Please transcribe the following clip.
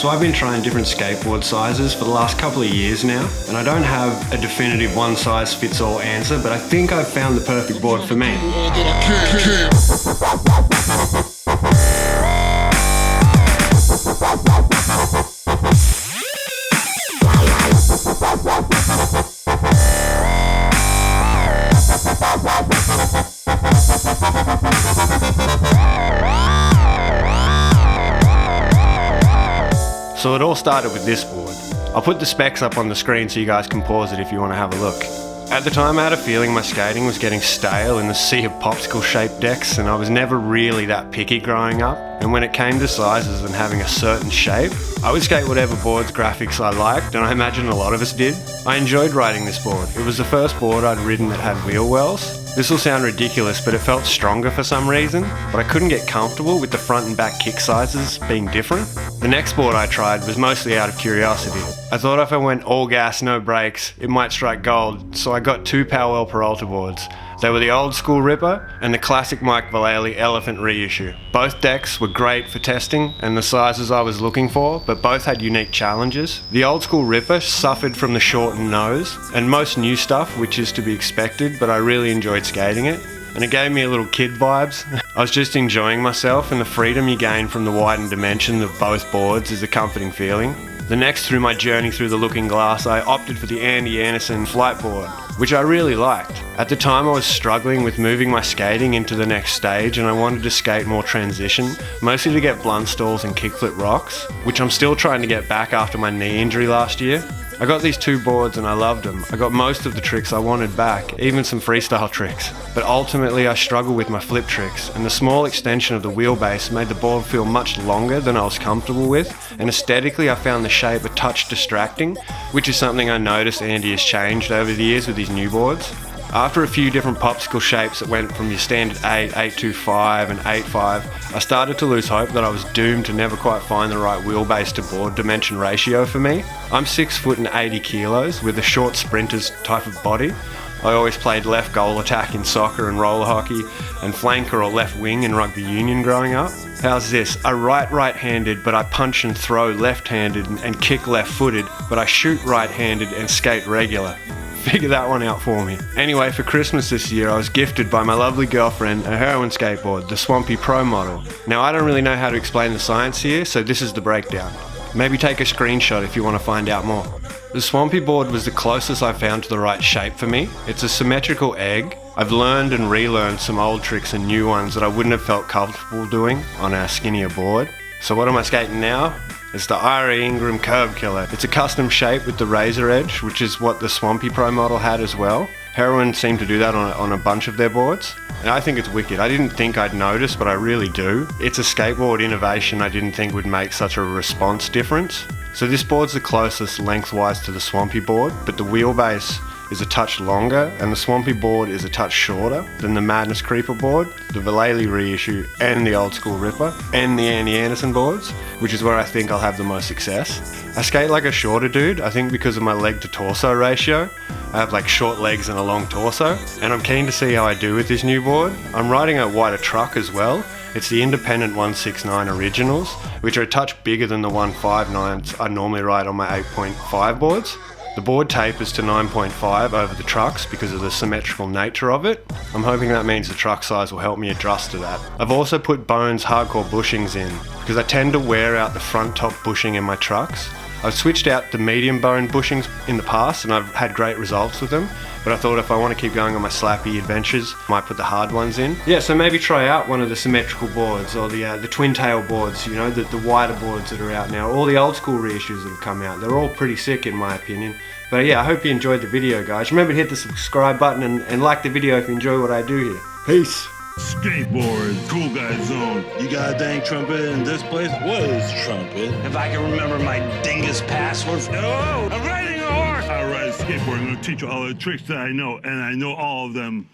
So I've been trying different skateboard sizes for the last couple of years now, and I don't have a definitive one-size-fits-all answer, but I think I've found the perfect board for me. So it all started with this board. I'll put the specs up on the screen so you guys can pause it if you want to have a look. At the time I had a feeling my skating was getting stale in the sea of popsicle shaped decks, and I was never really that picky growing up, and when it came to sizes and having a certain shape, I would skate whatever board's graphics I liked, and I imagine a lot of us did. I enjoyed riding this board. It was the first board I'd ridden that had wheel wells. This will sound ridiculous, but it felt stronger for some reason, but I couldn't get comfortable with the front and back kick sizes being different. The next board I tried was mostly out of curiosity. I thought if I went all gas, no brakes, it might strike gold, so I got two Powell Peralta boards. They were the old school Ripper and the classic Mike Vallely Elephant reissue. Both decks were great for testing and the sizes I was looking for, but both had unique challenges. The old school Ripper suffered from the shortened nose and most new stuff, which is to be expected, but I really enjoyed skating it. And it gave me a little kid vibes. I was just enjoying myself, and the freedom you gain from the widened dimension of both boards is a comforting feeling. The next, through my journey through the looking glass, I opted for the Andy Anderson Flightboard, which I really liked. At the time I was struggling with moving my skating into the next stage, and I wanted to skate more transition, mostly to get blunt stalls and kickflip rocks, which I'm still trying to get back after my knee injury last year. I got these two boards and I loved them. I got most of the tricks I wanted back, even some freestyle tricks. But ultimately I struggled with my flip tricks, and the small extension of the wheelbase made the board feel much longer than I was comfortable with, and aesthetically I found the shape a touch distracting, which is something I noticed Andy has changed over the years with his new boards. After a few different popsicle shapes that went from your standard 8, 825 and 85, I started to lose hope that I was doomed to never quite find the right wheelbase to board dimension ratio for me. I'm 6 foot and 80 kilos with a short sprinter's type of body. I always played left goal attack in soccer and roller hockey, and flanker or left wing in rugby union growing up. How's this? I write right-handed, but I punch and throw left-handed and kick left-footed, but I shoot right-handed and skate regular. Figure that one out for me. Anyway, for Christmas this year, I was gifted by my lovely girlfriend a heroin skateboard, the Swampy Pro model. Now, I don't really know how to explain the science here, so this is the breakdown. Maybe take a screenshot if you want to find out more. The Swampy board was the closest I found to the right shape for me. It's a symmetrical egg. I've learned and relearned some old tricks and new ones that I wouldn't have felt comfortable doing on a skinnier board. So what am I skating now? It's the Ira Ingram Curb Killer. It's a custom shape with the razor edge, which is what the Swampy Pro model had as well. Heroin seemed to do that on a bunch of their boards, and I think it's wicked. I didn't think I'd notice, but I really do. It's a skateboard innovation I didn't think would make such a response difference. So this board's the closest lengthwise to the Swampy board, but the wheelbase is a touch longer, and the Swampy board is a touch shorter than the Madness Creeper board, the Vallely reissue, and the old school Ripper, and the Andy Anderson boards, which is where I think I'll have the most success. I skate like a shorter dude, I think because of my leg to torso ratio. I have like short legs and a long torso, and I'm keen to see how I do with this new board. I'm riding a wider truck as well. It's the independent 169 originals, which are a touch bigger than the 159s I normally ride on my 8.5 boards. The board tapers to 9.5 over the trucks because of the symmetrical nature of it. I'm hoping that means the truck size will help me adjust to that. I've also put Bones hardcore bushings in because I tend to wear out the front top bushing in my trucks. I've switched out the medium bone bushings in the past and I've had great results with them, but I thought if I want to keep going on my slappy adventures, I might put the hard ones in. Yeah, so maybe try out one of the symmetrical boards or the twin tail boards, you know, the wider boards that are out now, all the old school reissues that have come out. They're all pretty sick in my opinion. But yeah, I hope you enjoyed the video, guys. Remember to hit the subscribe button and like the video if you enjoy what I do here. Peace. Skateboard, cool guy zone. You got a dang trumpet in this place? What is trumpet? If I can remember my dingus password. Oh, I'm riding a horse. I ride a skateboard. I'm going to teach you all the tricks that I know, and I know all of them.